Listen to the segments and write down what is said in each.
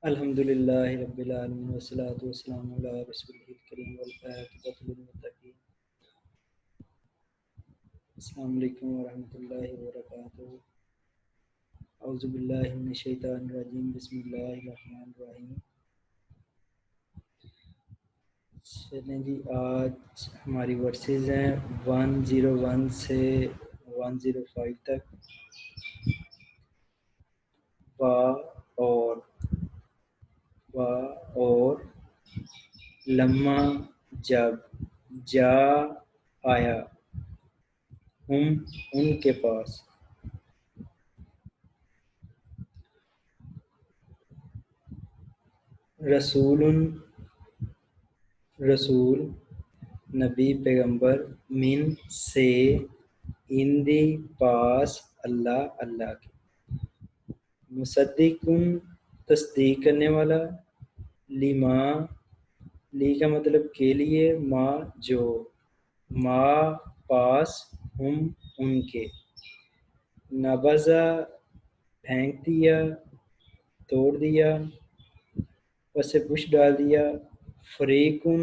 الحمدللہ رب العالمین والصلاۃ والسلام علی رسولہ الکریم والعاقبۃ للمتقین۔ السلام علیکم ورحمۃ اللہ وبرکاتہ۔ اعوذ باللہ من الشیطان الرجیم، بسم اللہ الرحمن الرحیم۔ چلیں جی، آج ہماری ورسز ہیں 101 سے 105 تک۔ اور لمحہ جب جا آیا ہم ان کے پاس، رسول نبی پیغمبر، من سے اندی پاس، اللہ کے، مصدقن تصدیق کرنے والا، لما لی کا مطلب کے لیے، ما جو، ما پاس، ہم ان کے، نبذا پھینک دیا، توڑ دیا، پس پش ڈال دیا، فریقن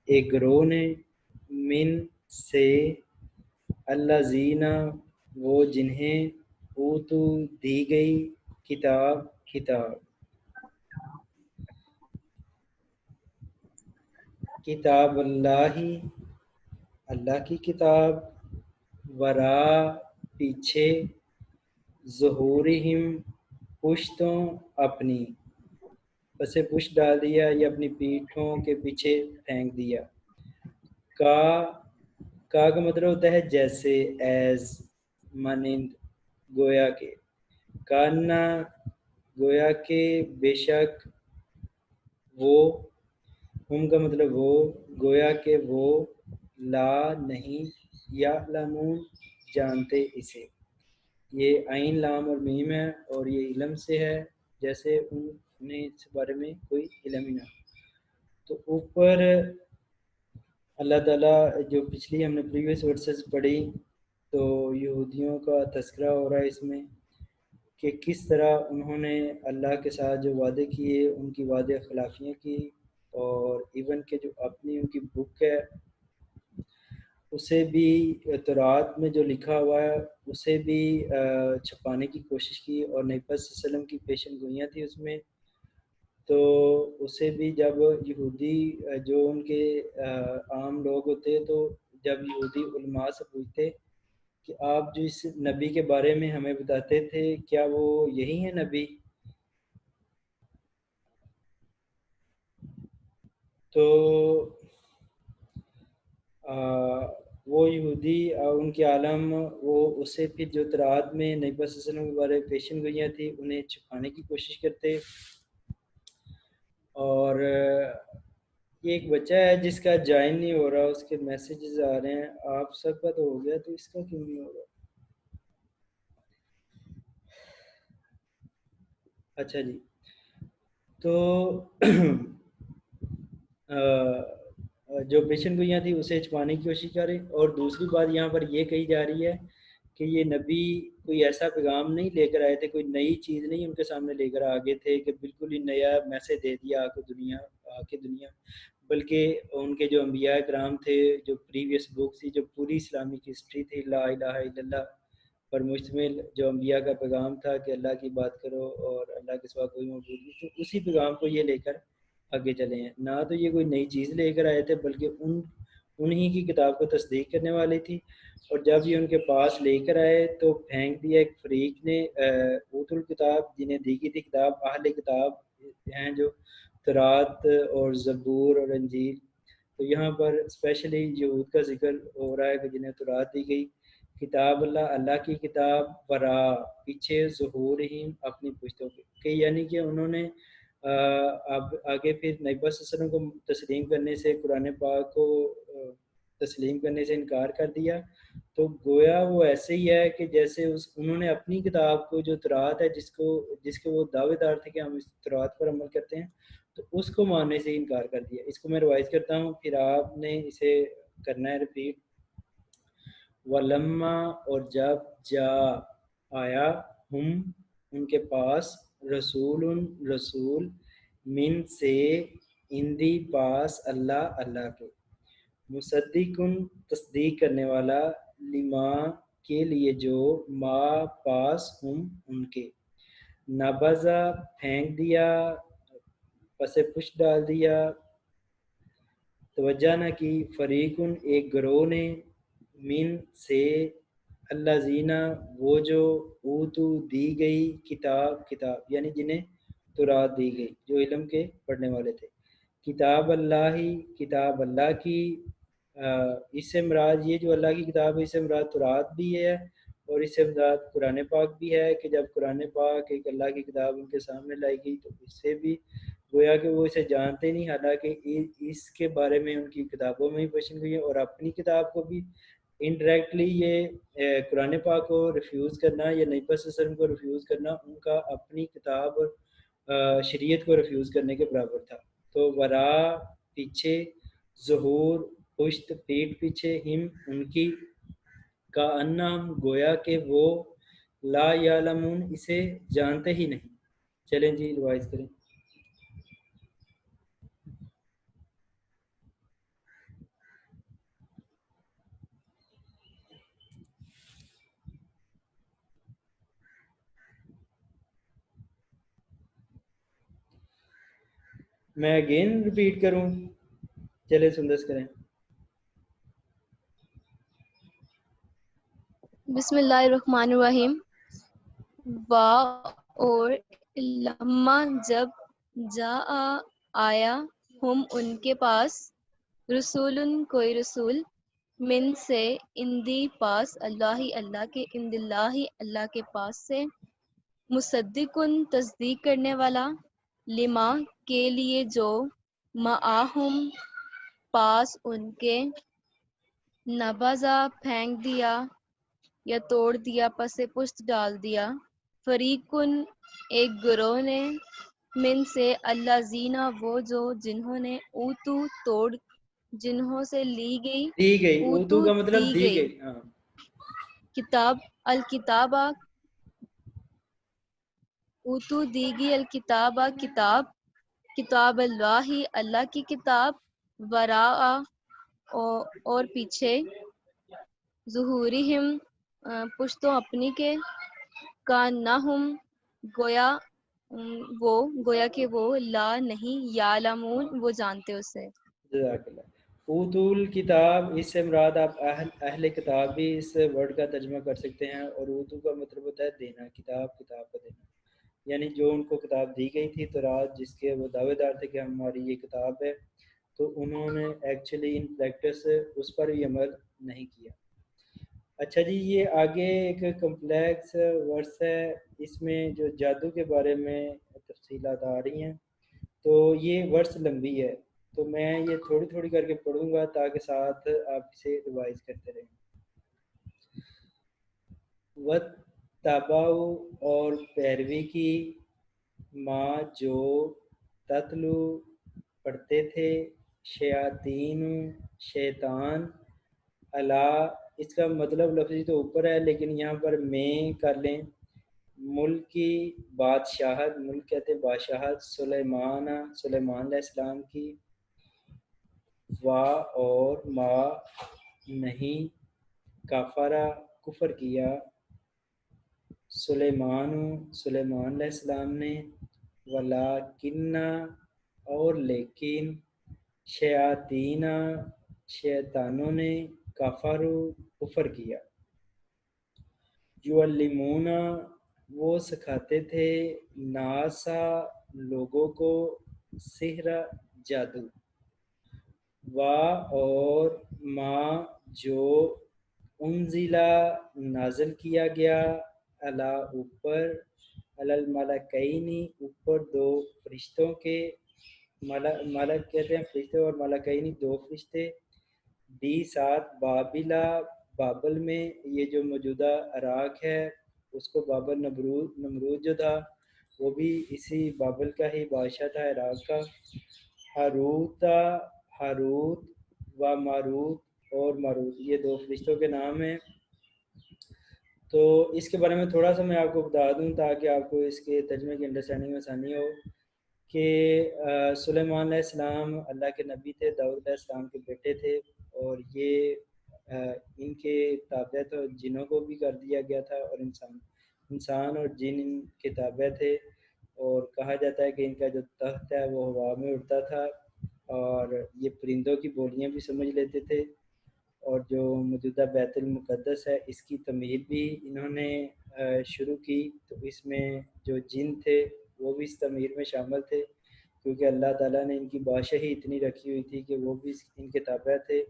ایک گروہ نے، من سے الذین وہ جنہیں، اوتو دی گئی، کتاب اللہ کی کتاب، ورا پیچھے، ظہورہم پشتوں اپنی، پس پشت ڈال دیا یا اپنی پیٹھوں کے پیچھے پھینک دیا۔ کا مطلب ہوتا ہے جیسے، ایز، مانند، گویا کہ، کانا گویا کہ، بے شک، وہ، ہم کا مطلب وہ، گویا کہ وہ، لا نہیں، یعلمون جانتے اسے، یہ عین لام اور میم ہے اور یہ علم سے ہے، جیسے انہیں اس بارے میں کوئی علم ہی نہ۔ تو اوپر اللہ تعالیٰ جو پچھلی ہم نے پریویس ورسز پڑھی تو یہودیوں کا تذکرہ ہو رہا ہے اس میں کہ کس طرح انہوں نے اللہ کے ساتھ جو وعدے کیے ان کی وعدے خلافیاں کی، اور ایون کہ جو اپنی ان کی بک ہے اسے بھی، تورات میں جو لکھا ہوا ہے اسے بھی چھپانے کی کوشش کی، اور نبی صلی اللہ علیہ وسلم کی پیشن گوئیاں تھی اس میں، تو اسے بھی جب یہودی جو ان کے عام لوگ ہوتے تو جب یہودی علماء سے پوچھتے کہ آپ جو اس نبی کے بارے میں ہمیں بتاتے تھے کیا وہ یہی ہے نبی، تو وہ یہودی ان کے عالم وہ اسے پھر جو تورات میں نبی صلی اللہ علیہ وسلم کے بارے پیشن گوئیاں تھی انہیں چھپانے کی کوشش کرتے۔ اور یہ ایک بچہ ہے جس کا جوائن نہیں ہو رہا، اس کے میسیجز آ رہے ہیں، آپ سب کا تو ہو گیا تو اس کا کیوں نہیں ہو رہا؟ اچھا جی، تو جو پیشن گوئیاں تھی اسے چھپانے کی کوشش کرے، اور دوسری بات یہاں پر یہ کہی جا رہی ہے کہ یہ نبی کوئی ایسا پیغام نہیں لے کر آئے تھے، کوئی نئی چیز نہیں ان کے سامنے لے کر آگے تھے کہ بالکل ہی نیا میسج دے دیا آ کے دنیا، بلکہ ان کے جو انبیاء کرام تھے، جو پریویس بک تھی، جو پوری اسلامک ہسٹری تھی لا الہ الا اللہ پر مشتمل، جو انبیاء کا پیغام تھا کہ اللہ کی بات کرو اور اللہ کے سوا کوئی معبود نہیں، تو اسی پیغام کو یہ لے کر آگے چلے ہیں، نہ تو یہ کوئی نئی چیز لے کر آئے تھے بلکہ انہی کی کتاب کو تصدیق کرنے والی تھی۔ اور جب یہ ان کے پاس لے کر آئے تو پھینک دیا ایک فریق نے، اوت الکتاب جنہیں دی گئی تھی کتاب، اہل کتاب ہیں جو تورات اور زبور اور انجیل، تو یہاں پر اسپیشلی یہود کا ذکر ہو رہا ہے کہ جنہیں تورات دی گئی، کتاب اللہ کی کتاب، ورا پیچھے، ظہورہم اپنی پشتوں کے، یعنی کہ انہوں نے اب آگے پھر نبی صلی اللہ علیہ وسلم کو تسلیم کرنے سے، قرآن پاک کو تسلیم کرنے سے انکار کر دیا، تو گویا وہ ایسے ہی ہے کہ جیسے انہوں نے اپنی کتاب کو جو تورات ہے جس کے وہ دعوے دار تھے کہ ہم اس تورات پر عمل کرتے ہیں، تو اس کو ماننے سے انکار کر دیا۔ اس کو میں روائز کرتا ہوں پھر آپ نے اسے کرنا ہے ریپیٹ۔ وَلَمَّا اور جب جا آیا ہم ان کے پاس، رسول من سے اندی پاس اللہ اللہ کے، مصدقن تصدیق کرنے والا، لما کے لیے جو، ما پاس ہم ان کے، نبذا پھینک دیا، پس پشت ڈال دیا، توجہ نہ کی، فریقن ایک گروہ نے، من سے اللہ زینہ وہ جو، اوتو دی گئی، کتاب یعنی جنہیں تورات دی گئی، جو علم کے پڑھنے والے تھے، کتاب اللہ کتاب اللہ کی، اس سے مراد یہ جو اللہ کی کتاب ہے، اس سے مراد تورات بھی ہے، اور اس سے مراد قرآن پاک بھی ہے، کہ جب قرآن پاک ایک اللہ کی کتاب ان کے سامنے لائی گئی تو اس سے بھی گویا کہ وہ اسے جانتے نہیں، حالانکہ اس کے بارے میں ان کی کتابوں میں ہی پیشن گئی ہے، اور اپنی کتاب کو بھی انڈائریکٹلی یہ قرآن پاک کو ریفیوز کرنا یا نبی صلی اللہ علیہ وسلم کو ریفیوز کرنا ان کا اپنی کتاب شریعت کو ریفیوز کرنے کے برابر تھا۔ تو ورا پیچھے، ظہور پشت پیٹ پیچھے، ہم ان کی، کا انہم گویا کہ وہ، لا یعلمون اسے جانتے ہی نہیں۔ چلیں جی ریوائز کریں۔ میں اگین ریپیٹ کروں؟ چلے سندس کریں۔ بسم اللہ الرحمن الرحیم۔ وا اور لما جب، جا آیا، ہم ان کے پاس، رسول کوئی رسول، من سے اندی پاس، اللہ اللہ کے، اند اللہ اللہ کے پاس سے، مصدقن تصدیق کرنے والا، لما کے لیے جو، معاہم پاس ان کے، نبذا پھینک دیا یا توڑ دیا، پس پشت ڈال دیا، فریقن ایک گروہ نے، من سے اللہ زینہ وہ جو، جنہوں نے، اوتو توڑ، جنہوں سے لی گئی، دی گئی، اردو اوتو کا دی مطلب دی گئی، گئی، ہاں۔ کتاب الکتابہ، اوتو دی گئی الکتابہ کتاب، کتاب اللہ اللہ کی کتاب، وراء اور پیچھے، ظہورہم پشتوں اپنی کے، کانہم گویا کہ وہ، لا نہیں، یعلمون وہ جانتے اسے۔ جزاک اللہ۔ اوتول کتاب، اس سے مراد آپ اہل کتاب بھی اس ورڈ کا ترجمہ کر سکتے ہیں، اور اوتو کا مطلب ہوتا ہے دینا، کتاب کا دینا، یعنی جو ان کو کتاب دی گئی تھی تورات، جس کے وہ دعوے دار تھے کہ ہماری یہ کتاب ہے، تو انہوں نے ایکچولی ان پریکٹس اس پر بھی عمل نہیں کیا۔ اچھا جی، یہ آگے ایک کمپلیکس ورس ہے، اس میں جو جادو کے بارے میں تفصیلات آ رہی ہیں، تو یہ ورس لمبی ہے، تو میں یہ تھوڑی تھوڑی کر کے پڑھوں گا تاکہ ساتھ آپ اسے ریوائز کرتے رہیں۔ وَاتَّبَعُوا اور پیروی کی، ماں جو، تتلو پڑھتے تھے، شیاطین شیطان، اللہ اس کا مطلب لفظی تو اوپر ہے لیکن یہاں پر میں کر لیں، ملک کی بادشاہت، ملک کہتے ہیں بادشاہت، سلیمان علیہ السلام کی، وا اور ما نہیں، کافرہ کفر کیا، سلیمان علیہ السلام نے، ولیکن اور لیکن، شیاطین شیطانوں نے، کفروا کفر کیا، یعلمون وہ سکھاتے تھے، ناسا لوگوں کو، سحر جادو، وا اور ما جو، انزلہ نازل کیا گیا، الا اوپر، الملکین اوپر دو فرشتوں کے، ملک کہتے ہیں فرشتے، اور ملکین دو فرشتے، بی ساتھ، بابلا بابل میں، یہ جو موجودہ عراق ہے اس کو بابل، نمرود جو تھا وہ بھی اسی بابل کا ہی بادشاہ تھا عراق کا، ہاروت و ماروت اور ماروت، یہ دو فرشتوں کے نام ہیں۔ تو اس کے بارے میں تھوڑا سا میں آپ کو بتا دوں تاکہ آپ کو اس کے ترجمے کی انڈرسٹینڈنگ میں آسانی ہو، کہ سلیمان علیہ السلام اللہ کے نبی تھے، داؤد علیہ السلام کے بیٹے تھے، اور یہ ان کے تابع تو جنوں کو بھی کر دیا گیا تھا، اور انسان اور جن ان کے تابع تھے، اور کہا جاتا ہے کہ ان کا جو تخت ہے وہ ہوا میں اڑتا تھا، اور یہ پرندوں کی بولیاں بھی سمجھ لیتے تھے، اور جو موجودہ بیت المقدس ہے اس کی تعمیر بھی انہوں نے شروع کی، تو اس میں جو جن تھے وہ بھی اس تعمیر میں شامل تھے، کیونکہ اللہ تعالیٰ نے ان کی بادشاہی اتنی رکھی ہوئی تھی کہ وہ بھی ان کے تابع تھے۔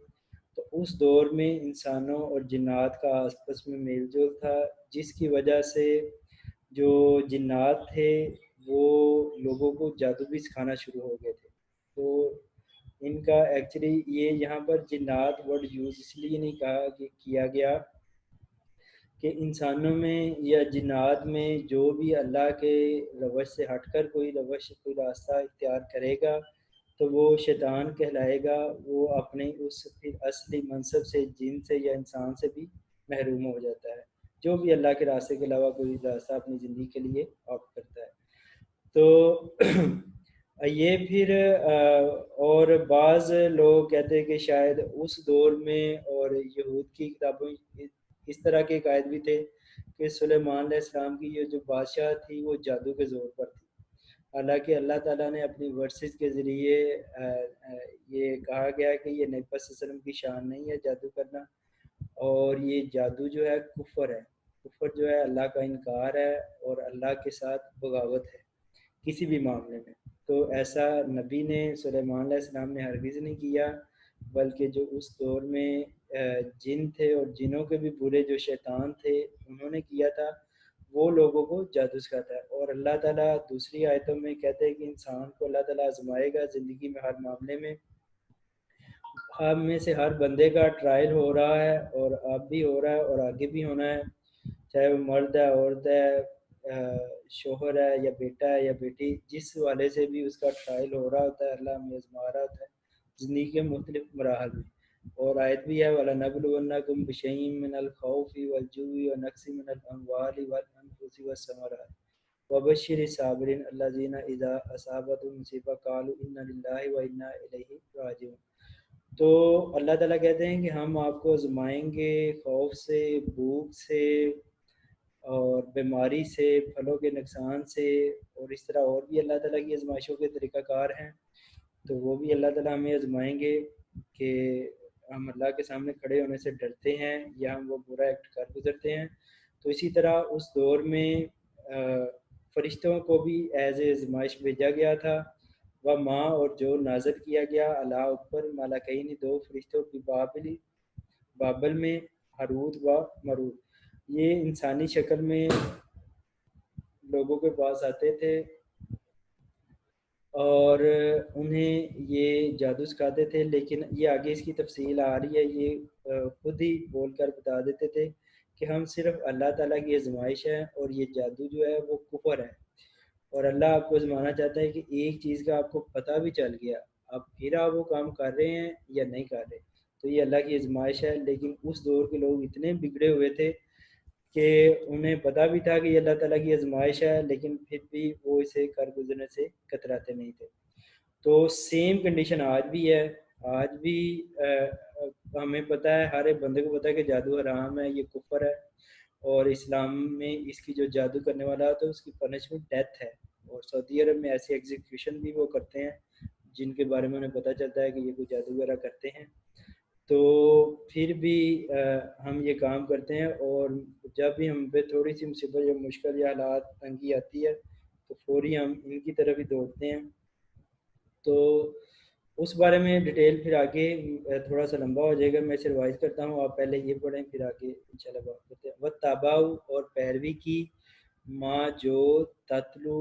تو اس دور میں انسانوں اور جنات کا آپس میں میل جول تھا، جس کی وجہ سے جو جنات تھے وہ لوگوں کو جادو بھی سکھانا شروع ہو گئے تھے۔ تو ان کا ایکچولی یہ یہاں پر جنات ورڈ یوز اس لیے نہیں کیا گیا کہ انسانوں میں یا جنات میں جو بھی اللہ کے روش سے ہٹ کر کوئی راستہ اختیار کرے گا تو وہ شیطان کہلائے گا، وہ اپنے اس پھر اصلی منصب سے جن سے یا انسان سے بھی محروم ہو جاتا ہے، جو بھی اللہ کے راستے کے علاوہ کوئی راستہ اپنی زندگی کے لیے آپٹ کرتا ہے۔ تو یہ پھر اور بعض لوگ کہتے ہیں کہ شاید اس دور میں اور یہود کی کتابوں اس طرح کے قائد بھی تھے کہ سلیمان علیہ السلام کی یہ جو بادشاہ تھی وہ جادو کے زور پر تھی، حالانکہ اللہ تعالیٰ نے اپنی ورسز کے ذریعے یہ کہا گیا کہ یہ نبی صلی اللہ علیہ وسلم کی شان نہیں ہے جادو کرنا، اور یہ جادو جو ہے کفر ہے، کفر جو ہے اللہ کا انکار ہے اور اللہ کے ساتھ بغاوت ہے کسی بھی معاملے میں۔ تو ایسا نبی نے سلیمان علیہ السلام نے ہرگز نہیں کیا، بلکہ جو اس دور میں جن تھے اور جنوں کے بھی برے جو شیطان تھے انہوں نے کیا تھا، وہ لوگوں کو جادو سکھاتا ہے۔ اور اللہ تعالیٰ دوسری آیتوں میں کہتے ہیں کہ انسان کو اللہ تعالیٰ آزمائے گا زندگی میں ہر معاملے میں، ہم میں سے ہر بندے کا ٹرائل ہو رہا ہے، اور اب بھی ہو رہا ہے اور آگے بھی ہونا ہے، چاہے وہ مرد ہے، عورت ہے، شوہر ہے یا بیٹا ہے یا بیٹی، جس والے سے بھی اس کا ٹرائل ہو رہا ہوتا ہے، اللہ ہمیں آزما رہا ہوتا ہے زندگی کے مختلف مراحل میں۔ اور آیت بھی ہے وَلَنَبْلُوَنَّكُمْ بِشَيْءٍ مِّنَ الْخَوْفِ وَالْجُوعِ وَنَقْصٍ مِّنَ الْأَمْوَالِ وَالْأَنفُسِ وَالثَّمَرَاتِ وَبَشِّرِ الصَّابِرِينَ الَّذِينَ إِذَا أَصَابَتْهُم مُّصِيبَةٌ قَالُوا إِنَّا لِلَّهِ وَإِنَّا إِلَيْهِ راجعون۔ تو اللہ تعالیٰ کہتے ہیں کہ ہم آپ کو آزمائیں گے خوف سے، بھوک سے، اور بیماری سے، پھلوں کے نقصان سے، اور اس طرح اور بھی اللہ تعالیٰ کی آزمائشوں کے طریقہ کار ہیں، تو وہ بھی اللہ تعالیٰ ہمیں آزمائیں گے کہ ہم اللہ کے سامنے کھڑے ہونے سے ڈرتے ہیں یا ہم وہ برا ایکٹ کر گزرتے ہیں۔ تو اسی طرح اس دور میں فرشتوں کو بھی ایز اے آزمائش بھیجا گیا تھا، وہ ماں اور جو نازل کیا گیا اللہ اوپر ملکین دو فرشتوں کی بابل میں ہاروت و ماروت، یہ انسانی شکل میں لوگوں کے پاس آتے تھے اور انہیں یہ جادو سکھاتے تھے، لیکن یہ آگے اس کی تفصیل آ رہی ہے، یہ خود ہی بول کر بتا دیتے تھے کہ ہم صرف اللہ تعالیٰ کی آزمائش ہے، اور یہ جادو جو ہے وہ کفر ہے، اور اللہ آپ کو آزمانا چاہتا ہے کہ ایک چیز کا آپ کو پتہ بھی چل گیا، اب پھر آپ وہ کام کر رہے ہیں یا نہیں کر رہے، تو یہ اللہ کی آزمائش ہے۔ لیکن اس دور کے لوگ اتنے بگڑے ہوئے تھے کہ انہیں پتہ بھی تھا کہ یہ اللہ تعالیٰ کی آزمائش ہے، لیکن پھر بھی وہ اسے کر گزرنے سے کتراتے نہیں تھے۔ تو سیم کنڈیشن آج بھی ہے، آج بھی ہمیں پتہ ہے، ہر ایک بندے کو پتہ ہے کہ جادو حرام ہے، یہ کفر ہے، اور اسلام میں اس کی جو جادو کرنے والا ہوتا ہے اس کی پنشمنٹ ڈیتھ ہے، اور سعودی عرب میں ایسی ایگزیکیوشن بھی وہ کرتے ہیں جن کے بارے میں انہیں پتہ چلتا ہے کہ یہ کوئی جادو وغیرہ کرتے ہیں۔ تو پھر بھی ہم یہ کام کرتے ہیں، اور جب بھی ہم پہ تھوڑی سی مصیبت یا مشکل یا حالات تنگی آتی ہے تو فوری ہم ان کی طرف ہی دوڑتے ہیں۔ تو اس بارے میں ڈیٹیل پھر آگے تھوڑا سا لمبا ہو جائے گا، میں اسے ریوائز کرتا ہوں، آپ پہلے یہ پڑھیں پھر آگے انشاءاللہ بات کرتے ہیں۔ وَاتَّبَعُوا اور پیروی کی، ماں جو تتلو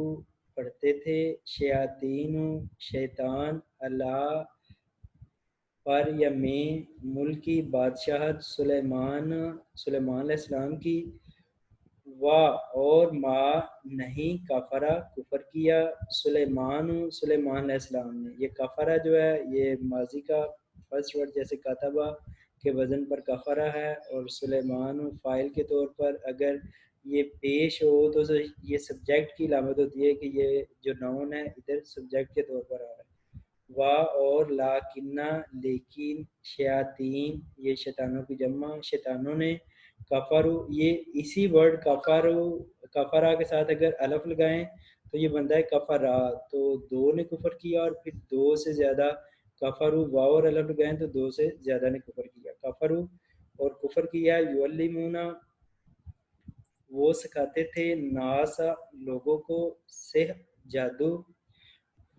پڑھتے تھے، شیاطین شیطان، اللہ پر یا میں ملکی بادشاہت سلیمان علیہ السلام کی، اور ما نہیں کفرا کفر کیا سلیمان علیہ السلام نے۔ یہ کفرا جو ہے یہ ماضی کا فرسٹ ورڈ جیسے کاتبہ کے وزن پر کفرا ہے، اور سلیمان فاعل کے طور پر اگر یہ پیش ہو تو یہ سبجیکٹ کی علامت ہوتی ہے کہ یہ جو ناؤن ہے ادھر سبجیکٹ کے طور پر آ رہا ہے. وا اور لاکنہ لیکن شیاطین یہ شیطانوں کی جمع, شیطانوں نے کفرو یہ اسی ورڈ کفرا کے ساتھ اگر الف لگائیں تو یہ بنتا ہے کفرا, تو دو نے کفر کیا اور پھر دو سے زیادہ کفرو, واو اور الف لگائیں تو دو سے زیادہ نے کفر کیا. کفرو اور کفر کیا. یعلمونا وہ سکھاتے تھے, ناسا لوگوں کو, سحر جادو,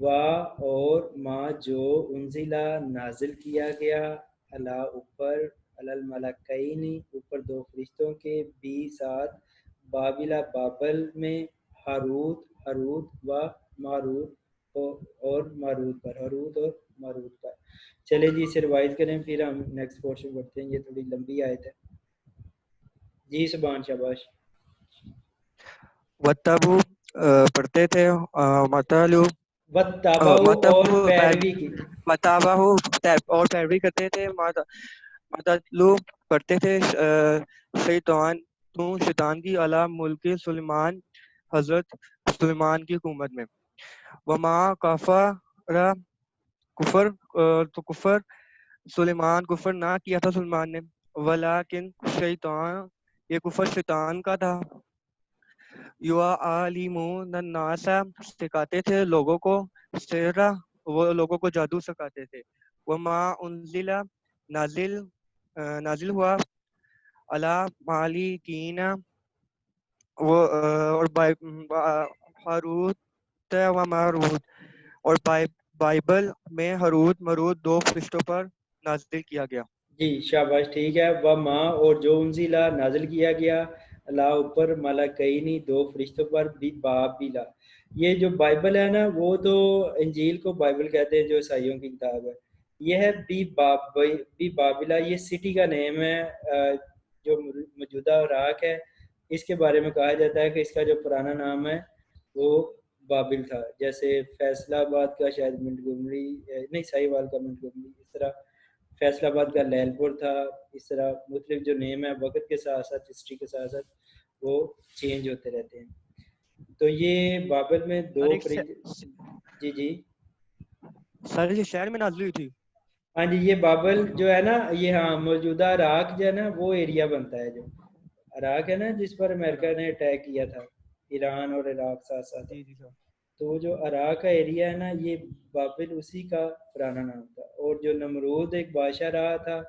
وا اور ما جو انزلہ نازل کیا گیا, اللہ اوپر, الملکین اوپر دو فرشتوں کے, بھی ساتھ, بابلا بابل میں, ہاروت و ماروت اور ماروت پر, ہاروت اور ماروت پر. چلے جی اسے روایت کریں پھر ہم نیکسٹ پورشن پڑھتے ہیں, یہ تھوڑی لمبی آیت ہے. جی سبحان شاباش. وتبو پڑھتے تھے, مطالو وَاتَّبَعُوا اور پیروی کی. متابہ اور پیروی کرتے تھے, مطلو کرتے تھے شیطان کی, علی ملک سلیمان حضرت سلیمان کی حکومت میں. وما کفر سلیمان کفر نہ کیا تھا سلیمان نے, ولیکن شیطان یہ کفر شیطان کا تھا. یعلمون الناس سکھاتے تھے لوگوں کو, سحر وہ لوگوں کو جادو سکھاتے تھے. وما انزل نازل ہوا علی مالکین وہ اور ہاروت و ماروت, اور بائبل میں ہاروت ماروت دو فرشتوں پر نازل کیا گیا. جی شاباش ٹھیک ہے. وما اور جو انزلہ نازل کیا گیا, اللہ اوپر, ملکینی دو فرشتوں پر, بھی بابلا. یہ جو بائبل ہے نا وہ تو انجیل کو بائبل کہتے ہیں جو عیسائیوں کی کتاب ہے. یہ ہے بی بابلا, یہ سٹی کا نیم ہے جو موجودہ عراق ہے. اس کے بارے میں کہا جاتا ہے کہ اس کا جو پرانا نام ہے وہ بابل تھا, جیسے فیصلہ آباد کا شاید منٹگومری, نہیں ساہیوال کا منٹگومری, اس طرح فیصل آباد کا لیل پور تھا. اس طرح مختلف جو نیم ہے وقت کے ساتھ ساتھ, ہسٹری کے ساتھ ساتھ وہ چینج ہوتے رہتے ہیں. تو یہ بابل میں دو جی جی سر یہ شہر میں نازل ہوئی تھی. ہاں جی, یہ بابل جو ہے نا یہ ہاں موجودہ عراق جو ہے نا وہ ایریا بنتا ہے, جو عراق ہے نا جس پر امریکہ نے اٹیک کیا تھا, ایران اور عراق ساتھ ساتھ. جی سر. تو جو عراق کا ایریا ہے نا یہ بابل اسی کا پرانا نام تھا. اور جو نمرود ایک بادشاہ رہا تھا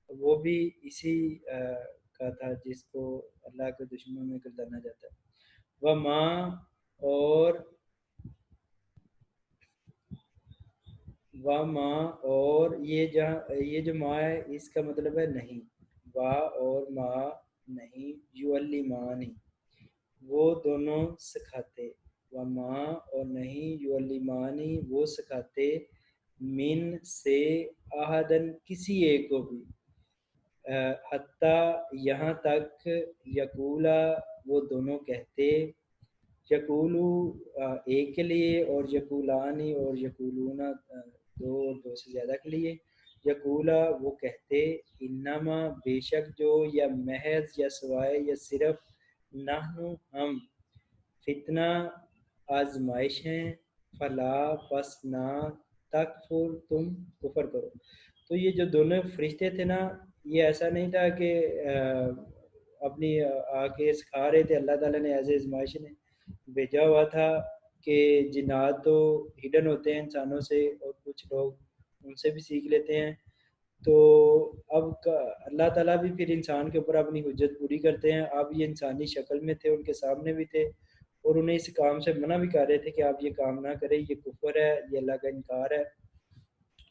وہ بھی اسی کا تھا جس کو اللہ کے دشمنوں میں گردانا جاتا ہے. وہ ماں اور یہ جو ماں ہے اس کا مطلب ہے نہیں. وا اور ماں نہیں, یعلمان وہ دونوں سکھاتے, و ماں اور نہیں, یعلمان وہ سکھاتے, من سے, احدن کسی ایک کو بھی, حتیٰ یہاں تک, یقولا وہ دونوں کہتے, یقولو ایک کے لیے, اور یقولانی اور یقولونا دو اور دو سے زیادہ کے لیے, یقولا وہ کہتے, انما بے شک جو, یا محض یا سوائے یا صرف, نحن ہم, فتنہ آزمائش ہیں, فلا پس نہ, تکفر تم کفر کرو. تو یہ جو دونوں فرشتے تھے نا یہ ایسا نہیں تھا کہ اپنی آ کے سکھا رہے تھے, اللہ تعالیٰ نے ایز اے آزمائش نے بھیجا ہوا تھا کہ جنات تو ہڈن ہوتے ہیں انسانوں سے اور کچھ لوگ ان سے بھی سیکھ لیتے ہیں. تو اب اللہ تعالیٰ بھی پھر انسان کے اوپر اپنی حجت پوری کرتے ہیں. اب یہ انسانی شکل میں تھے, ان کے سامنے بھی تھے, اور انہیں اس کام سے منع بھی کر رہے تھے کہ آپ یہ کام نہ کریں, یہ کفر ہے, یہ اللہ کا انکار ہے.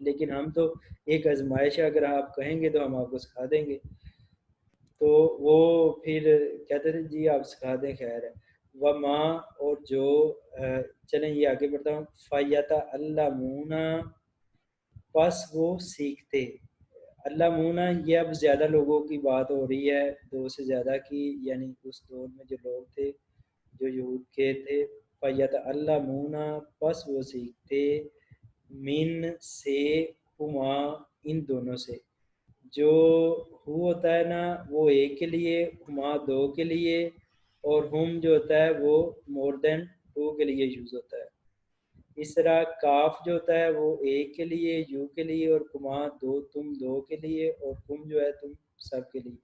لیکن ہم تو ایک آزمائش ہے, اگر آپ کہیں گے تو ہم آپ کو سکھا دیں گے. تو وہ پھر کہتے تھے جی آپ سکھا دیں, خیر ہے. وما اور جو, چلیں یہ آگے بڑھتا ہوں, فیتا علمونا پس وہ سیکھتے. علمونا یہ اب زیادہ لوگوں کی بات ہو رہی ہے, دو سے زیادہ کی, یعنی اس دور میں جو لوگ تھے جو یہود کے تھے, فیتا علمونا پس وہ سیکھتے, من سے, ہما ان دونوں سے. جو ہو ہوتا ہے نا وہ ایک کے لیے, ہما دو کے لیے, اور ہم جو ہوتا ہے وہ مور دین ٹو کے لیے یوز ہوتا ہے. اس طرح کاف جو ہوتا ہے وہ ایک کے لیے، یو کے لیے، اور کما دو، تم دو کے لیے، اور تم جو ہے تم سب کے لیے.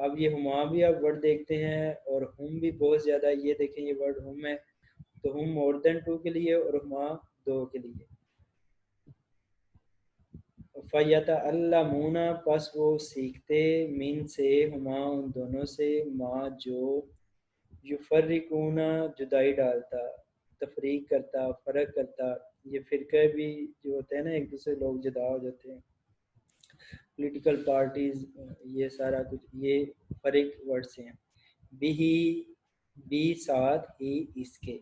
اب یہ ہما بھی آپ ورڈ دیکھتے ہیں، اور ہم بھی بہت زیادہ. یہ دیکھیں یہ ورڈ ہم ہے تو ہم مور دین ٹو کے لیے اور ہما دو کے لیے. فَيَتَعَلَّمُونَ پس وہ سیکھتے، من سے ہما ان دونوں سے، ما جو یفرقون جدائی ڈالتا، تفریق کرتا، فرق کرتا. یہ فرقے بھی جو ہوتے ہیں نا، ایک دوسرے لوگ جدا ہو جاتے ہیں، پولیٹیکل پارٹیز، یہ سارا کچھ یہ فرق ورڈ سے ہیں. بھی ساتھ ہی اس کے،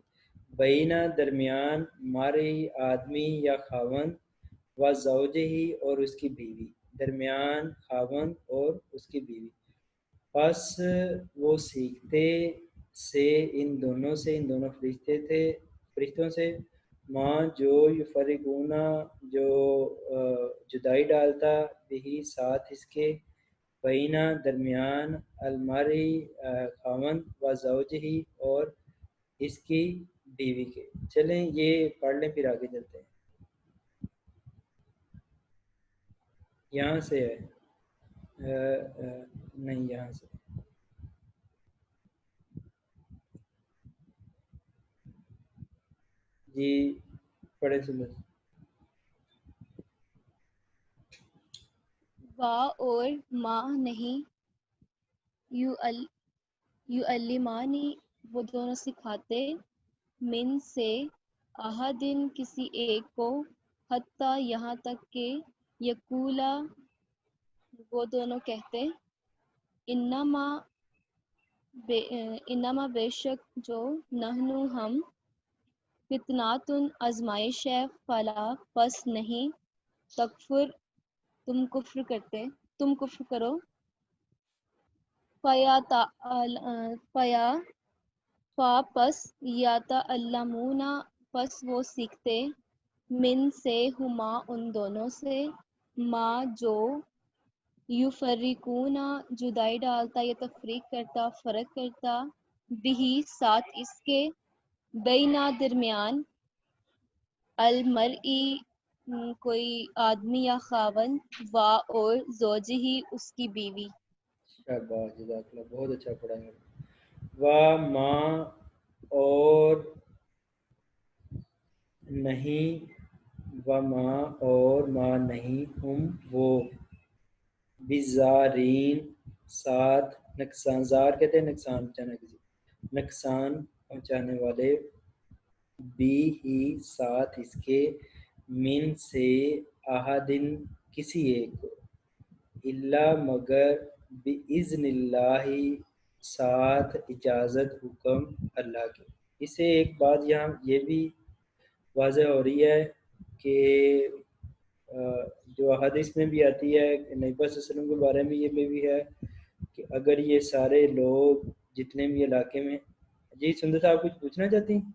بینہ درمیان، مارے آدمی یا خاوند، و زوجہ ہی اور اس کی بیوی، درمیان خاوند اور اس کی بیوی. پس وہ سیکھتے سے ان دونوں سے، ان دونوں فرشتوں سے، ماں جو یفرقونا جو جدائی ڈالتا، بھی ساتھ اس کے، بینہ درمیان، المرئی خاوند، و زوجہ اور اس کی بیوی کے. چلیں یہ پڑھ لیں پھر آگے چلتے ہیں. یہاں سے ہے نہیں یہاں سے جی پڑھے سمجھ. وا اور ما نہیں، یعلمانی وہ دونوں سکھاتے، من سے احدن کسی ایک کو، حتیٰ یہاں تک کہ یقولا وہ دونوں کہتے، انما بے شک جو، نحنو ہم، فتناتن آزمائش ہے، فلا پس نہیں، تکفر تم کفر کرو، پس یتعلمون پس وہ سیکھتے، من سے ہما ان دونوں سے، ما جو یفرقون جدائی ڈالتا یا تفریق کرتا، فرق کرتا، بھی ساتھ اس کے، بینا درمیان، المرئی کوئی آدمی یا خاوند، و اور زوجہی اس کی بیوی. شاباش جزاک اللہ، بہت اچھا پڑھا ہے. و ماں اور نہیں، و ماں اور ماں نہیں، ہم وہ، بزارین ساتھ نقصان، زار کہتے ہیں نقصان پہنچانا، کسی نقصان پہنچانے والے، بھی ہی ساتھ اس کے، من سے احدن کسی ایک کو، الا مگر، باذن اللہ ساتھ اجازت حکم اللہ کے. اس سے ایک بات یہاں یہ بھی واضح ہو رہی ہے کہ جو حدیث میں بھی آتی ہے کہ نبی صلی اللہ علیہ وسلم کے بارے میں یہ بھی ہے کہ اگر یہ سارے لوگ جتنے بھی علاقے میں. جی سندر صاحب کچھ پوچھنا چاہتی ہیں؟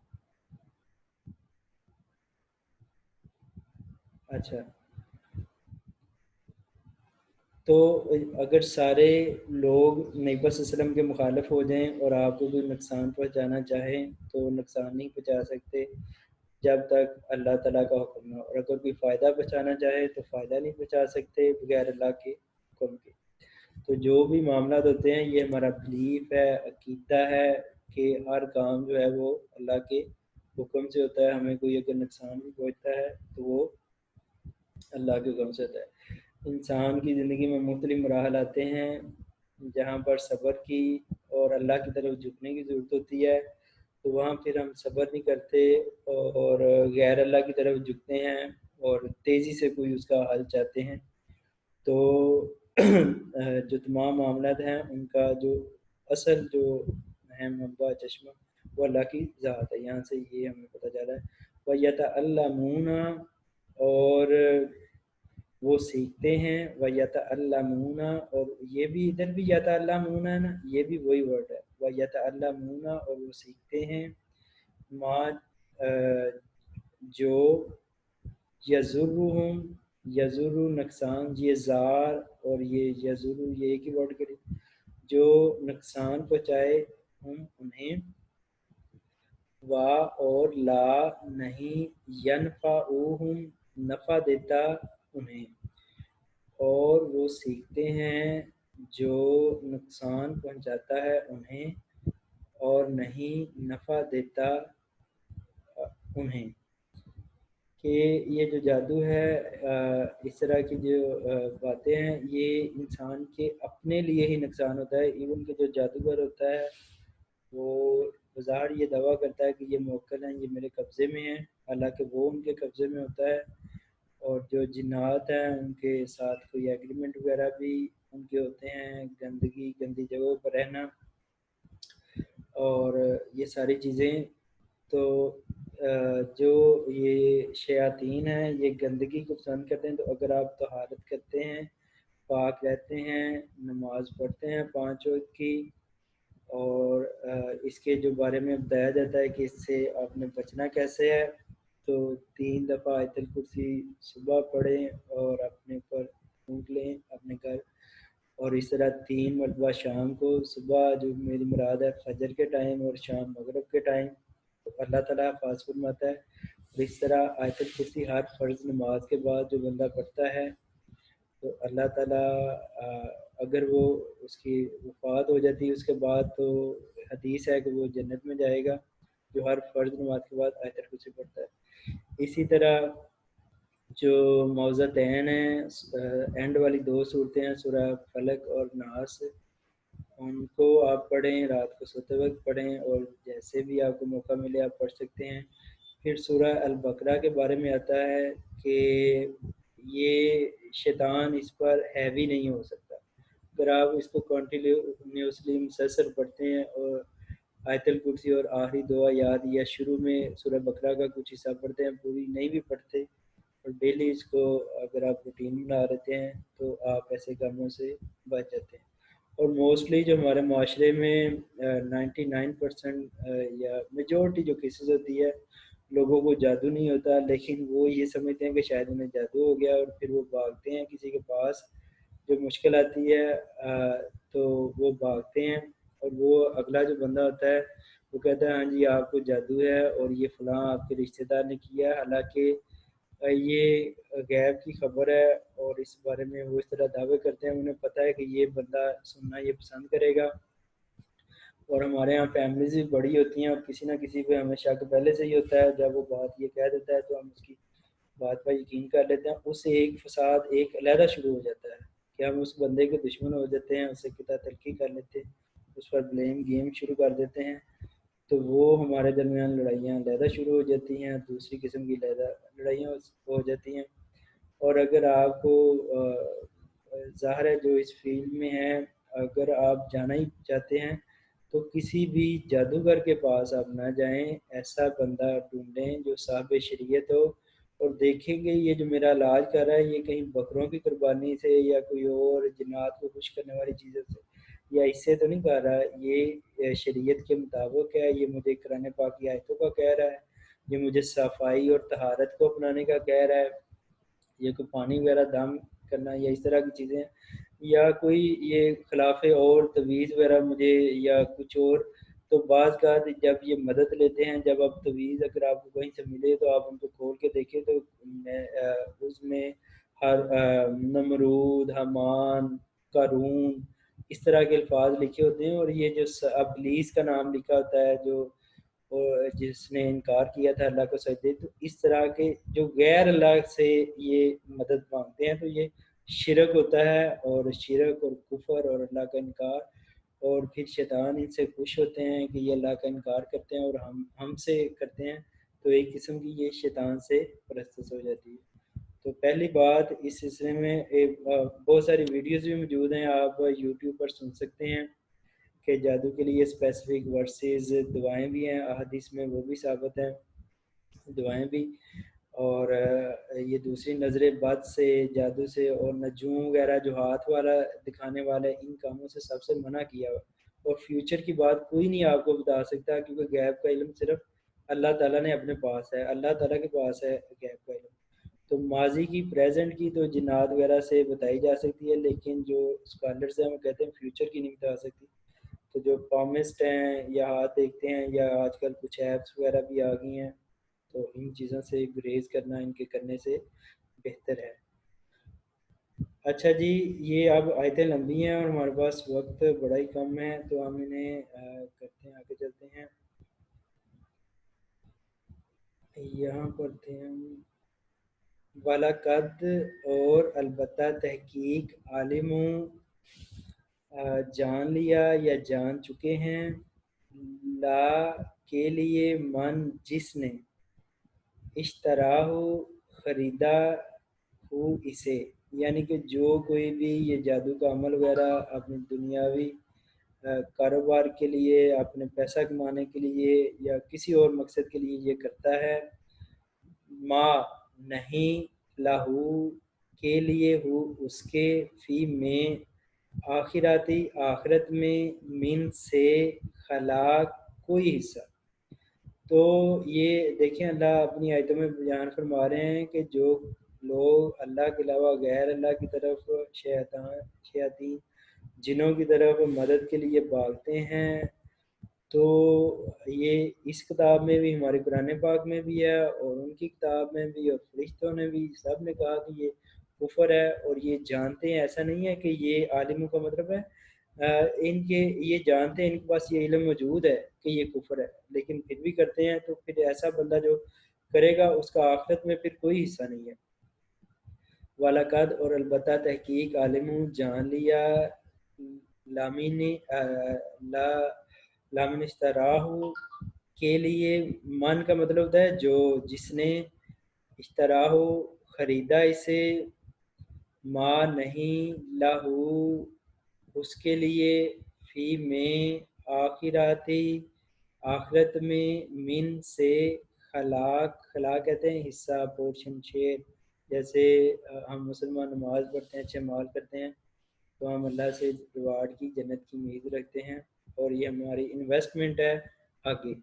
اچھا، تو اگر سارے لوگ نبی صلی اللہ علیہ وسلم کے مخالف ہو جائیں اور آپ کو کوئی نقصان پہنچانا چاہیں تو نقصان نہیں پہنچا سکتے جب تک اللہ تعالیٰ کا حکم نہ ہو، اور اگر کوئی فائدہ پہنچانا چاہے تو فائدہ نہیں پہنچا سکتے بغیر اللہ کے حکم کے. تو جو بھی معاملات ہوتے ہیں یہ ہمارا بلیف ہے، عقیدہ ہے کہ ہر کام جو ہے وہ اللہ کے حکم سے ہوتا ہے. ہمیں کوئی اگر نقصان بھی پہنچتا ہے تو وہ اللہ کے حکم سے ہوتا ہے. انسان کی زندگی میں مختلف مراحل آتے ہیں جہاں پر صبر کی اور اللہ کی طرف جھکنے کی ضرورت ہوتی ہے، تو وہاں پھر ہم صبر نہیں کرتے اور غیر اللہ کی طرف جھکتے ہیں اور تیزی سے کوئی اس کا حل چاہتے ہیں. تو جو تمام معاملات ہیں ان کا جو اصل جو ہے منبع چشمہ وہ اللہ کی ذات ہے. یہاں سے یہ ہمیں پتہ چل رہا ہے. وَيَتَعَلَّمُونَ اور وہ سیکھتے ہیں، وَيَتَعَلَّمُونَ اور یہ بھی ادھر بھی یتعلمون ہے نا، یہ بھی وہی ورڈ ہے. وَيَتَعَلَّمُونَ اور وہ سیکھتے ہیں، ما جو یضرہم یضر نقصان، یہ زار اور یہ یضر یہ ایک ہی ورڈ کرے، جو نقصان پہنچائے ہم انہیں، وا اور لا نہیں، ینفعوہم نفع دیتا انہیں، اور وہ سیکھتے ہیں جو نقصان پہنچاتا ہے انہیں اور نہیں نفع دیتا انہیں. کہ یہ جو جادو ہے اس طرح کی جو باتیں ہیں یہ انسان کے اپنے لیے ہی نقصان ہوتا ہے. ایون کہ جو جادوگر ہوتا ہے وہ بظاہر یہ دعویٰ کرتا ہے کہ یہ موکل ہیں، یہ میرے قبضے میں ہیں، حالانکہ وہ ان کے قبضے میں ہوتا ہے. اور جو جنات ہیں ان کے ساتھ کوئی ایگریمنٹ وغیرہ بھی ان کے ہوتے ہیں، گندی جگہوں پر رہنا اور یہ ساری چیزیں. تو جو یہ شیاطین ہیں یہ گندگی کو پسند کرتے ہیں. تو اگر آپ طہارت کرتے ہیں، پاک رہتے ہیں، نماز پڑھتے ہیں 5 وقت کی، اور اس کے جو بارے میں بتایا جاتا ہے کہ اس سے آپ نے بچنا کیسے ہے، تو 3 دفعہ آیت الکرسی صبح پڑھیں اور اپنے اوپر پھونک لیں اپنے گھر، اور اس طرح 3 مرتبہ شام کو، صبح جو میری مراد ہے فجر کے ٹائم اور شام مغرب کے ٹائم، تو اللہ تعالیٰ حفاظ فرماتا ہے. اور اس طرح آیت الکرسی ہر فرض نماز کے بعد جو بندہ پڑھتا ہے تو اللہ تعالیٰ اگر وہ اس کی وفات ہو جاتی ہے اس کے بعد، تو حدیث ہے کہ وہ جنت میں جائے گا جو ہر فرض نماز کے بعد آیت الکرسی پڑھتا ہے. اسی طرح جو معوذتین ہیں، اینڈ والی 2 صورتیں ہیں سورہ فلق اور ناس، ان کو آپ پڑھیں، رات کو سوتے وقت پڑھیں، اور جیسے بھی آپ کو موقع ملے آپ پڑھ سکتے ہیں. پھر سورہ البقرہ کے بارے میں آتا ہے کہ یہ شیطان اس پر ہیوی نہیں ہو سکتا. اگر آپ اس کو کنٹینیوسلی مسلسل پڑھتے ہیں اور آیت الکرسی اور آخری دعا یاد، یا شروع میں سورہ بقرہ کا کچھ حصہ پڑھتے ہیں، پوری نہیں بھی پڑھتے، اور ڈیلی اس کو اگر آپ روٹین بنا رہتے ہیں تو آپ ایسے کاموں سے بچ جاتے ہیں. اور موسٹلی جو ہمارے معاشرے میں 99% یا میجورٹی جو کیسز ہوتی ہے، لوگوں کو جادو نہیں ہوتا لیکن وہ یہ سمجھتے ہیں کہ شاید انہیں جادو ہو گیا، اور پھر وہ بھاگتے ہیں کسی کے پاس. جو مشکل آتی ہے تو وہ بھاگتے ہیں، اور وہ اگلا جو بندہ ہوتا ہے وہ کہتا ہے ہاں جی آپ کو جادو ہے اور یہ فلاں آپ کے رشتہ دار نے کیا ہے، حالانکہ یہ غیب کی خبر ہے. اور اس بارے میں وہ اس طرح دعوے کرتے ہیں، انہیں پتہ ہے کہ یہ بندہ سننا یہ پسند کرے گا. اور ہمارے ہاں فیملیز بھی بڑی ہوتی ہیں اور کسی نہ کسی پہ ہمیں شک پہلے سے ہی ہوتا ہے. جب وہ بات یہ کہہ دیتا ہے تو ہم اس کی بات پر یقین کر لیتے ہیں. اس سے ایک فساد ایک علیحدہ شروع ہو جاتا ہے کہ ہم اس بندے کے دشمن ہو جاتے ہیں، اس سے قطع تلقی کر لیتے ہیں، اس پر بلیم گیم شروع کر دیتے ہیں. تو وہ ہمارے درمیان لڑائیاں علیحدہ شروع ہو جاتی ہیں، دوسری قسم کی علیحدہ لڑائیاں ہو جاتی ہیں. اور اگر آپ کو ظاہر ہے جو اس فیلڈ میں ہیں، اگر آپ جانا ہی چاہتے ہیں تو کسی بھی جادوگر کے پاس آپ نہ جائیں، ایسا بندہ ڈھونڈیں جو صاحب شریعت ہو، اور دیکھیں گے یہ جو میرا علاج کر رہا ہے یہ کہیں بکروں کی قربانی سے یا کوئی اور جنات کو خوش کرنے والی چیزوں سے یا اس سے تو نہیں کر رہا، یہ شریعت کے مطابق ہے، یہ مجھے قرآن پاک کی آیتوں کا کہہ رہا ہے، یہ مجھے صفائی اور طہارت کو اپنانے کا کہہ رہا ہے، یہ کوئی پانی وغیرہ دم کرنا یا اس طرح کی چیزیں، یا کوئی یہ خلاف اور تویز وغیرہ مجھے یا کچھ اور. تو بعض کا جب یہ مدد لیتے ہیں، جب آپ تویز اگر آپ کو کہیں سے ملے تو آپ ان کو کھول کے دیکھیں تو اس میں ہر نمرود، حمان، قارون اس طرح کے الفاظ لکھے ہوتے ہیں. اور یہ جو ابلیس کا نام لکھا ہوتا ہے جو جس نے انکار کیا تھا اللہ کو سجدے. تو اس طرح کے جو غیر اللہ سے یہ مدد مانگتے ہیں تو یہ شرک ہوتا ہے، اور شرک اور کفر اور اللہ کا انکار. اور پھر شیطان ان سے خوش ہوتے ہیں کہ یہ اللہ کا انکار کرتے ہیں اور ہم سے کرتے ہیں، تو ایک قسم کی یہ شیطان سے پرستش ہو جاتی ہے. تو پہلی بات اس سلسلے میں بہت ساری ویڈیوز بھی موجود ہیں، آپ یوٹیوب پر سن سکتے ہیں کہ جادو کے لیے اسپیسیفک ورسز، دعائیں بھی ہیں احادیث میں، وہ بھی ثابت ہیں دعائیں بھی. اور یہ دوسری نظر بد سے، جادو سے اور نجوم وغیرہ جو ہاتھ والا دکھانے والا ہے، ان کاموں سے سب سے منع کیا ہوا. اور فیوچر کی بات کوئی نہیں آپ کو بتا سکتا، کیونکہ غیب کا علم صرف اللہ تعالیٰ نے اپنے پاس ہے، اللہ تعالیٰ کے پاس ہے غیب کا علم. تو ماضی کی، پریزنٹ کی تو جنات وغیرہ سے بتائی جا سکتی ہے، لیکن جو اسکالرز ہیں وہ کہتے ہیں فیوچر کی نہیں بتا سکتی. تو جو پامسٹ ہیں یا ہاتھ دیکھتے ہیں یا آج کل کچھ ایپس وغیرہ بھی آ گئی ہیں، تو ان چیزوں سے گریز کرنا ان کے کرنے سے بہتر ہے۔ اچھا جی، یہ اب آیتیں لمبی ہیں اور ہمارے پاس وقت بڑا ہی کم ہے، تو ہم انہیں کرتے ہیں، آگے چلتے ہیں۔ یہاں پر تھے ہم، وَلَقَدْ اور البتہ تحقیق، عالموں جان لیا یا جان چکے ہیں، لا کے لیے، من جس نے، اشتراہ خریدا ہو اسے، یعنی کہ جو کوئی بھی یہ جادو کا عمل وغیرہ اپنی دنیاوی کاروبار کے لیے، اپنے پیسہ کمانے کے لیے یا کسی اور مقصد کے لیے یہ کرتا ہے، ما نہیں، لاہو کے لیے، ہو اس کے، فی میں، آخراتی آخرت میں، من سے، خلاق کوئی حصہ۔ تو یہ دیکھیں اللہ اپنی آیتوں میں بیان فرما رہے ہیں کہ جو لوگ اللہ کے علاوہ غیر اللہ کی طرف، شیاطین جنوں کی طرف مدد کے لیے بھاگتے ہیں، تو یہ اس کتاب میں بھی، ہمارے قرآن پاک میں بھی ہے اور ان کی کتاب میں بھی اور فرشتوں نے بھی، سب نے کہا کہ یہ کفر ہے، اور یہ جانتے ہیں، ایسا نہیں ہے کہ یہ عالموں کا مطلب ہے ان کے یہ جانتے ہیں، ان کے پاس یہ علم موجود ہے کہ یہ کفر ہے، لیکن پھر بھی کرتے ہیں، تو پھر ایسا بندہ جو کرے گا اس کا آخرت میں پھر کوئی حصہ نہیں ہے۔ وَلَقَدْ اور البتہ تحقیق، عالموں جان لیا، لامن اشتراہ کے لیے، من کا مطلب ہوتا ہے جو، جس نے، اشتراہ خریدا اسے، ما نہیں، لاہو اس کے لیے، فی میں، آخراتی آخرت میں، من سے، خلاق، خلاق کہتے ہیں حصہ، پورشن، شیئر۔ جیسے ہم مسلمان نماز پڑھتے ہیں، اچھے مال کرتے ہیں، تو ہم اللہ سے ریوارڈ کی، جنت کی امید رکھتے ہیں، اور یہ ہماری انویسٹمنٹ ہے آگے،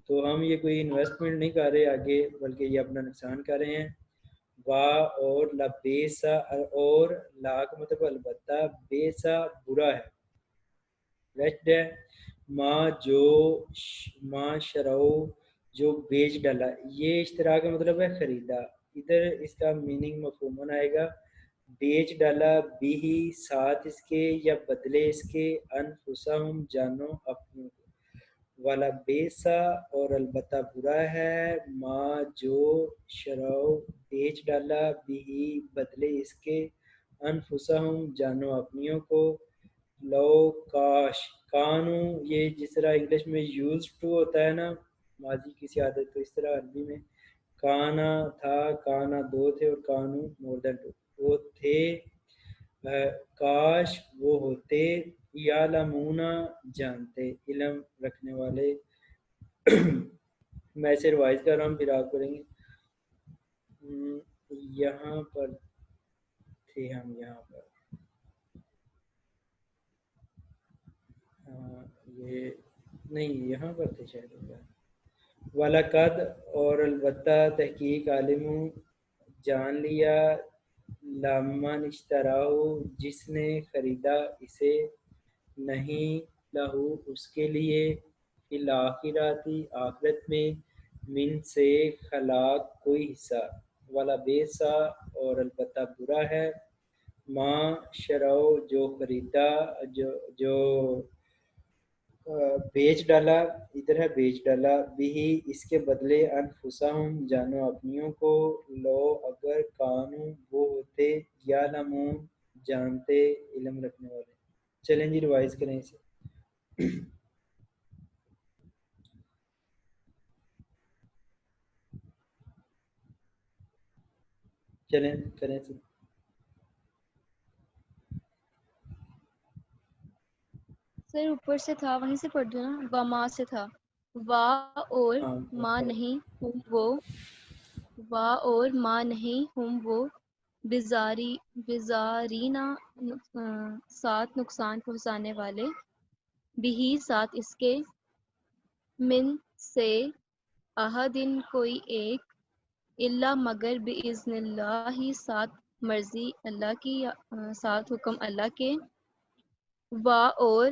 تو ہم یہ کوئی انویسٹمنٹ نہیں کر رہے آگے، بلکہ یہ اپنا نقصان کر رہے ہیں۔ وا اور لبیسا، اور لا کا مطلب البتہ، بیسا برا ہے، ویسٹ ہے، ما شرو جو بیچ ڈالا، یہ اشترا کا مطلب ہے خریدا، ادھر اس کا میننگ مفہوماً آئے گا بیچ ڈالا، بھی ساتھ اس کے یا بدلے اس کے، انفسہم جانو اپنوں کو، والا بیسا اور البتہ برا ہے، ما جو شرو بیچ ڈالا، بھی بدلے اس کے، انفسہم جانو اپنیوں کو، لو کاش، کانو یہ جس طرح انگلش میں یوز ٹو ہوتا ہے نا ماضی کی عادت، تو اس طرح عربی میں کانا تھا، کانا دو تھے، اور کانو مور دین ٹو وہ تھے، کاش وہ ہوتے، یعلمونا جانتے، علم رکھنے والے۔ میں اسے ریوائز کر رہا ہوں، پھر آپ کریں گے۔ یہاں پر تھے ہم، یہاں پر یہ نہیں، یہاں پر تھے شاید۔ وَلَقَدْ اور البتہ تحقیق، عالموں جان لیا، لمن اشتراہ جس نے خریدا اسے، نہیں، لہو اس کے لیے، فی الآخراتی آخرت میں، من سے، خلاق کوئی حصہ، والا بیسا اور البتہ برا ہے، ما شرو جو خریدا، جو بیچ ڈالا، ادھر ہے بیچ ڈالا، بھی اس کے بدلے، انفسہم جانو اپنیوں کو، لو اگر، کانو وہ ہوتے، یعلمون جانتے، علم رکھنے والے۔ چلیں جی ریوائز کریں اسے۔ چلیں کریں سے۔ سر اوپر سے تھا وہیں سے پڑھ دو نا، وما سے تھا، وا اور ہاں ما نہیں ہم وہ، وا اور ما نہیں ہم وہ، بزارینا ساتھ نقصان پہنچانے والے، بھی ساتھ اس کے، من سے، احدن کوئی ایک، الا مگر باذن اللہ ساتھ مرضی اللہ کی، ساتھ حکم اللہ کے، وا اور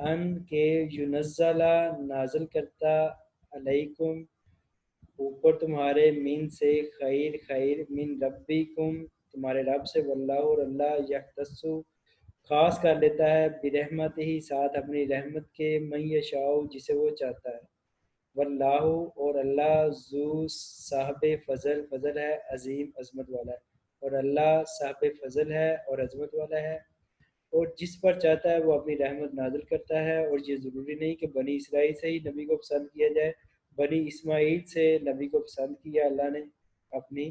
ان کے ینزلہ نازل کرتا علیکم اوپر تمہارے من سے خیر خیر من ربکم تمہارے رب سے واللہ اور اللہ یختص خاص کر لیتا ہے برحمت ہی ساتھ اپنی رحمت کے من یشاء جسے وہ چاہتا ہے واللہ اور اللہ ذو صاحب فضل فضل ہے عظیم عظمت والا ہے اور اللہ صاحب فضل ہے اور عظمت والا ہے اور جس پر چاہتا ہے وہ اپنی رحمت نازل کرتا ہے اور یہ ضروری نہیں کہ بنی اسرائیل سے ہی نبی کو پسند کیا جائے بنی اسماعیل سے نبی کو پسند کیا اللہ نے اپنی